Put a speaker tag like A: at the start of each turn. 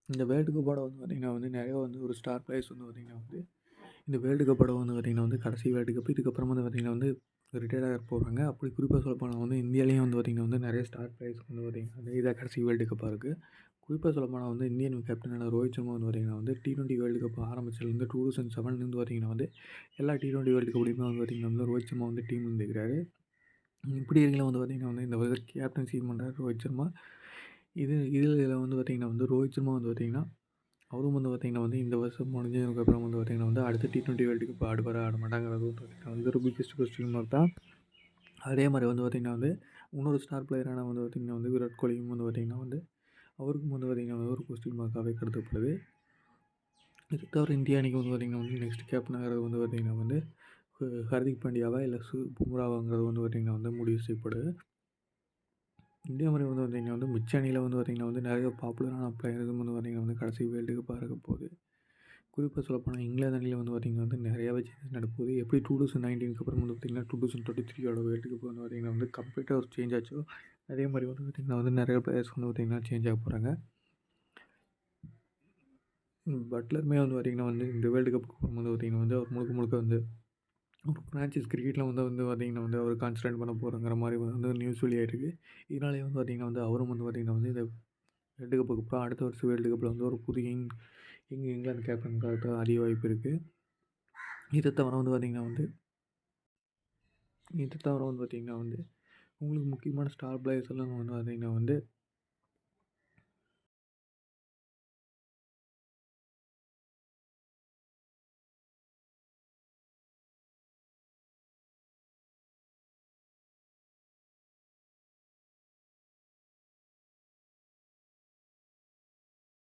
A: இந்த வேர்ல்டு கப்போட வந்து பார்த்திங்கன்னா வந்து நிறைய வந்து ஒரு ஸ்டார் பிளேயர்ஸ் வந்து பார்த்திங்கன்னா வந்து இந்த வேர்ல்டு கப்போட வந்து பார்த்திங்கன்னா வந்து கடைசி வேர்ல்டு கப் இதுக்கப்புறம் வந்து பார்த்திங்கன்னா வந்து ரிட்டையர்ட் ஆக போகிறாங்க. அப்படி குறிப்பாக சொல்லப்போனால் வந்து இந்தியாவிலேயும் வந்து பார்த்திங்கன்னா வந்து நிறைய ஸ்டார் பிளேயர்ஸ் வந்து பார்த்திங்கன்னா வந்து இதான் கடைசி வேர்ல்டு கப்பாக இருக்குது. குறிப்பாக சொல்லப்போனால் வந்து இந்தியன் கேப்டனான ரோஹித் சர்மா வந்து பார்த்திங்கன்னா வந்து T20 வேர்ல்டு கப் ஆரம்பிச்சதுலேருந்து 2007லேருந்து பார்த்திங்கன்னா வந்து எல்லா T20 வேர்ல்டு கப்லையுமே வந்து பார்த்திங்கன்னா வந்து ரோஹித் சர்மா வந்து டீம் இருந்துக்கிறாரு. இப்படி இருக்கையில வந்து பார்த்திங்கன்னா வந்து இந்த வருஷம் கேப்டன்சி பண்ணுறாரு ரோஹித் சர்மா. இதில் வந்து பார்த்திங்கன்னா வந்து ரோஹித் சர்மா வந்து பார்த்திங்கன்னா அவரும் வந்து பார்த்திங்கன்னா வந்து இந்த வருஷம் முடிஞ்சதுக்கப்புறம் வந்து பார்த்திங்கன்னா வந்து அடுத்த T20 வேர்ல்டு கப் ஆடுவாரா ஆட மாட்டாங்கிறது வந்து பார்த்திங்கன்னா வந்து ஒரு பிக்கெஸ்ட் கொஸ்டின் மார்க் தான். அதே மாதிரி வந்து பார்த்திங்கன்னா வந்து இன்னொரு ஸ்டார் பிளேயரான வந்து பார்த்திங்கன்னா வந்து விராட் கோலியும் வந்து பார்த்திங்கன்னா வந்து அவருக்கும் வந்து பார்த்திங்கன்னா வந்து ஒரு கொஸ்டின் மார்க்காகவே கருதப்படுது. இது தவிர இந்திய அணிக்கு வந்து பார்த்திங்கன்னா வந்து நெக்ஸ்ட் கேப்டன் ஆகிறது வந்து பார்த்திங்கன்னா வந்து ஹர்திக் பாண்டியாவா இல்லை பும்ராவாங்கிறது வந்து பார்த்திங்கன்னா வந்து முடிவு செய்யப்படுது. இதே மாதிரி வந்து பார்த்திங்கன்னா வந்து மிச்ச அணியில் வந்து பார்த்திங்கன்னா வந்து நிறைய பாப்புலரான பிளேயர்ஸும் வந்து பார்த்திங்கன்னா வந்து கடைசி வேர்ல்டு கப்பாக இருக்க போகுது. குறிப்பாக சொல்லப்போனால் இங்கிலாந்து அணியில் வந்து பார்த்திங்கன்னா வந்து நிறையாவே சேஞ்சஸ் நடக்குது. எப்படி 2019க்கு அப்புறம் வந்து பார்த்திங்கன்னா 2023 வேர்ல்டு கப் வந்து பார்த்திங்கன்னா வந்து கம்ப்ளீட்டாக ஒரு சேஞ்ச் ஆச்சோ அதே மாதிரி வந்து பார்த்திங்கன்னா வந்து நிறைய பிளேயர்ஸ் வந்து பார்த்திங்கன்னா சேஞ்ச் ஆக போகிறாங்க. பட்லருமே வந்து பார்த்திங்கன்னா வந்து இந்த வேர்ல்டு கப்புக்கு அப்புறம் வந்து பார்த்திங்கன்னா வந்து அவர் முழுக்க முழுக்க வந்து ஒரு ஃப்ரான்ச்சைஸ் கிரிக்கெட்டில் வந்து பார்த்திங்கன்னா வந்து அவர் கான்சன்ட்ரேட் பண்ண போகிறங்கிற மாதிரி வந்து நியூஸ் வெளியாகிருக்கு. இதனாலே வந்து பார்த்திங்கன்னா வந்து அவரும் வந்து பார்த்திங்கன்னா வந்து இந்த வேர்ல்டு கப்புக்கு அப்புறம் அடுத்த வருஷம் வேர்ல்டு கப்பில் வந்து ஒரு புதிய இங்கிலாந்து கேப்டனுக்காக அதிக வாய்ப்பு இருக்குது. இதை தவிர வந்து பார்த்திங்கன்னா வந்து பார்த்திங்கன்னா வந்து உங்களுக்கு முக்கியமான ஸ்டார் பிளேயர்ஸ் எல்லாம் வந்து பார்த்திங்கன்னா வந்து